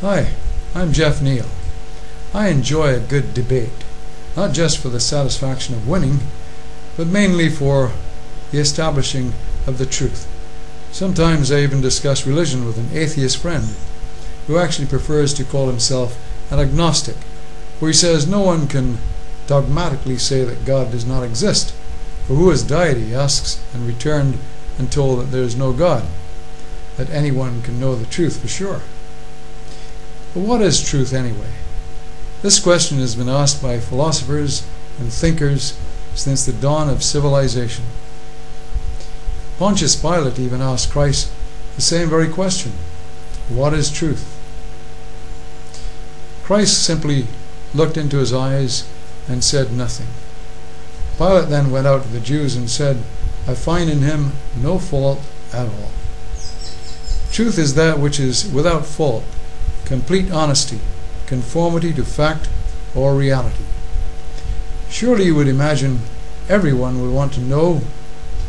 Hi, I'm Jeff Neal. I enjoy a good debate, not just for the satisfaction of winning, but mainly for the establishing of the truth. Sometimes I even discuss religion with an atheist friend who actually prefers to call himself an agnostic, where he says no one can dogmatically say that God does not exist. For who has died, he asks, and returned and told that there is no God, that anyone can know the truth for sure. But what is truth anyway? This question has been asked by philosophers and thinkers since the dawn of civilization. Pontius Pilate even asked Christ the same very question: what is truth? Christ simply looked into his eyes and said nothing. Pilate then went out to the Jews and said, I find in him no fault at all. Truth is that which is without fault, complete honesty, conformity to fact or reality. Surely you would imagine everyone would want to know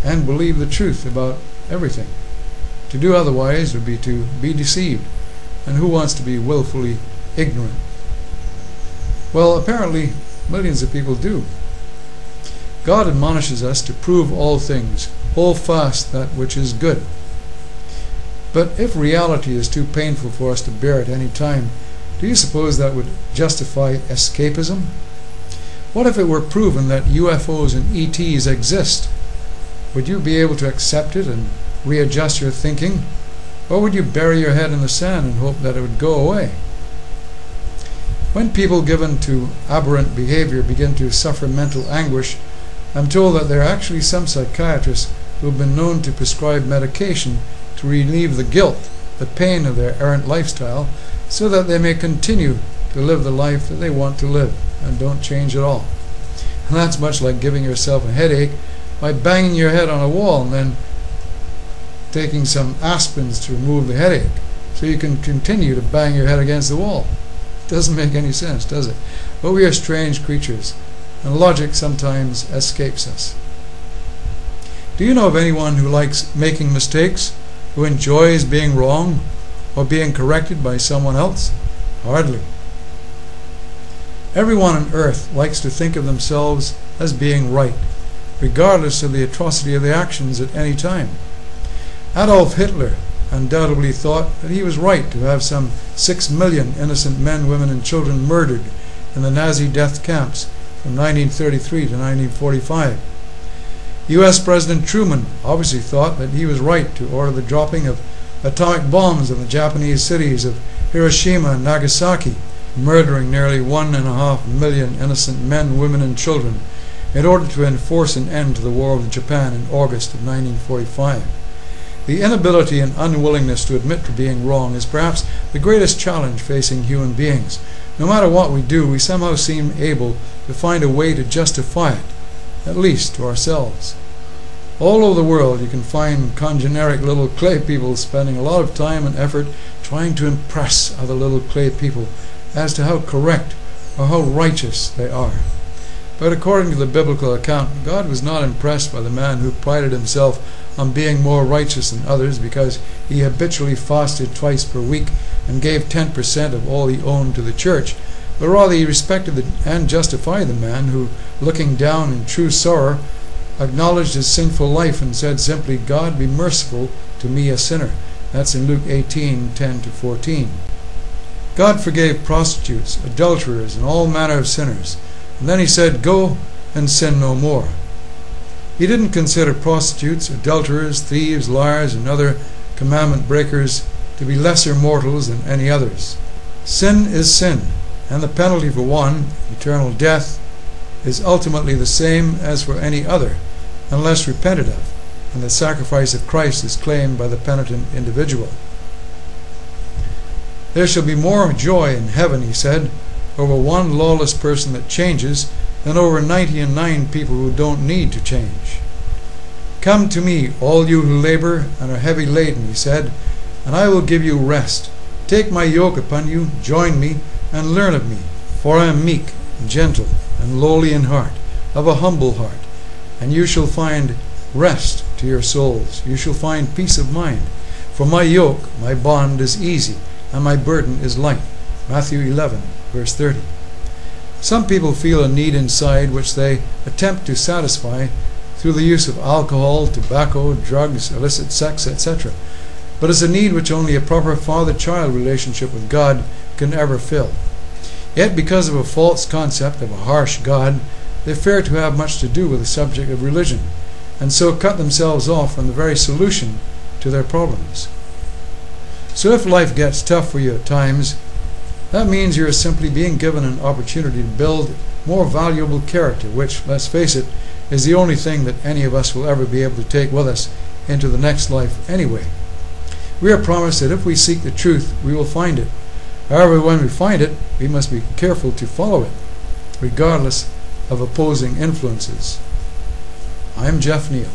and believe the truth about everything. To do otherwise would be to be deceived, and who wants to be willfully ignorant? Well, apparently millions of people do. God admonishes us to prove all things, hold fast that which is good. But if reality is too painful for us to bear at any time, do you suppose that would justify escapism? What if it were proven that UFOs and ETs exist? Would you be able to accept it and readjust your thinking? Or would you bury your head in the sand and hope that it would go away? When people given to aberrant behavior begin to suffer mental anguish, I'm told that there are actually some psychiatrists who have been known to prescribe medication to relieve the guilt, the pain of their errant lifestyle, so that they may continue to live the life that they want to live and don't change at all. And that's much like giving yourself a headache by banging your head on a wall and then taking some aspirins to remove the headache so you can continue to bang your head against the wall. It doesn't make any sense, does it? But we are strange creatures, and logic sometimes escapes us. Do you know of anyone who likes making mistakes, who enjoys being wrong or being corrected by someone else? Hardly. Everyone on earth likes to think of themselves as being right, regardless of the atrocity of the actions at any time. Adolf Hitler undoubtedly thought that he was right to have some 6 million innocent men, women, and children murdered in the Nazi death camps from 1933 to 1945. U.S. President Truman obviously thought that he was right to order the dropping of atomic bombs on the Japanese cities of Hiroshima and Nagasaki, murdering nearly 1.5 million innocent men, women, and children in order to enforce an end to the War of Japan in August of 1945. The inability and unwillingness to admit to being wrong is perhaps the greatest challenge facing human beings. No matter what we do, we somehow seem able to find a way to justify it, at least to ourselves. All over the world you can find congeneric little clay people spending a lot of time and effort trying to impress other little clay people as to how correct or how righteous they are. But according to the biblical account, God was not impressed by the man who prided himself on being more righteous than others because he habitually fasted twice per week and gave 10% of all he owned to the church, but rather he respected and justified the man who, looking down in true sorrow, acknowledged his sinful life and said simply, God, be merciful to me, a sinner. That's in Luke 18:10-14. God forgave prostitutes, adulterers, and all manner of sinners. And then he said, go and sin no more. He didn't consider prostitutes, adulterers, thieves, liars, and other commandment breakers to be lesser mortals than any others. Sin is sin, and the penalty for one, eternal death, is ultimately the same as for any other, unless repented of, and the sacrifice of Christ is claimed by the penitent individual. There shall be more joy in heaven, he said, over one lawless person that changes than over 99 people who don't need to change. Come to me, all you who labor and are heavy laden, he said, and I will give you rest. Take my yoke upon you, join me, and learn of me, for I am meek, and gentle, and lowly in heart, of a humble heart, and you shall find rest to your souls. You shall find peace of mind. For my yoke, my bond is easy, and my burden is light. Matthew 11, verse 30. Some people feel a need inside which they attempt to satisfy through the use of alcohol, tobacco, drugs, illicit sex, etc. But it's a need which only a proper father-child relationship with God can ever fill. Yet because of a false concept of a harsh God, they fear to have much to do with the subject of religion, and so cut themselves off from the very solution to their problems. So if life gets tough for you at times, that means you're simply being given an opportunity to build more valuable character, which, let's face it, is the only thing that any of us will ever be able to take with us into the next life anyway. We are promised that if we seek the truth, we will find it. However, when we find it, we must be careful to follow it, regardless of opposing influences. I'm Jeff Neal.